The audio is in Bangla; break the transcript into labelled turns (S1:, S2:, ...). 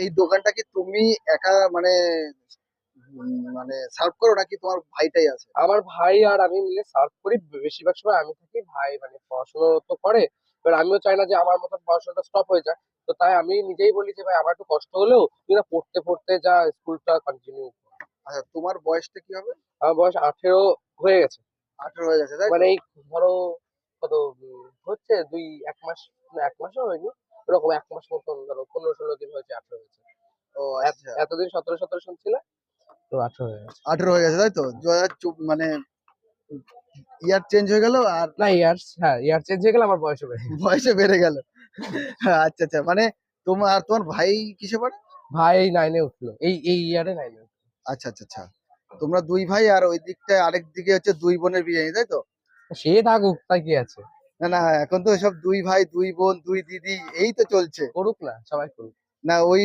S1: এই দোকানটা কি তুমি একা মানে মানে সার্ভ করো নাকি তোমার ভাইটাই আছে?
S2: আমার ভাই আর আমি মিলে সার্ভ করি, বেশিরভাগ সময় আমি থাকি, ভাই মানে পড়াশোনা তো করে। এবার আমিও চাই না যে আমার মতন পড়াশোনাটা স্টপ হয়ে যায়। তো তাই আমি নিজেই বলি যে ভাই আমার একটু কষ্ট হলেও তুই না পড়তে পড়তে যা, স্কুলটা কন্টিনিউ।
S1: আচ্ছা, তোমার বয়সটা কি হবে?
S2: আমার বয়স 18 হয়ে গেছে।
S1: 18 হয়ে গেছে, তাই
S2: মানে
S1: তো?
S2: এই ধরো কত হচ্ছে, 1 মাস, না 1 মাসও হয়নি, ওরকম 1 মাস মতন, ধরো 15-16 দিন হয়েছে, 18 হয়েছে।
S1: ও আচ্ছা,
S2: এতদিন 17-17 শুনছিলে, তো 18 হয়ে গেছে।
S1: 18 হয়ে গেছে, তাই তো? মানে ইয়ার চেঞ্জ হয়ে গেল আর
S2: না ইয়ার্স, হ্যাঁ ইয়ার চেঞ্জ হয়ে গেলে আমার বয়সও বেড়ে গেছে।
S1: বয়সে বেড়ে গেল। আচ্ছা আচ্ছা, মানে তোমার ভাই কিসে পড়ে?
S2: ভাই 9-এ উঠলো, এই ইয়ারে 9-এ উঠলো।
S1: আচ্ছা আচ্ছা আচ্ছা, তোমরা দুই ভাই আর ওই দিকটায় আরেক দিকে হচ্ছে দুই বোনের বিয়ে, তাই তো?
S2: সে থাকুক, তাই কি আছে,
S1: না না, এখন তো সব দুই ভাই দুই বোন দুই দিদি এই তো চলছে।
S2: করুক না, সবাই করুক।
S1: না ওই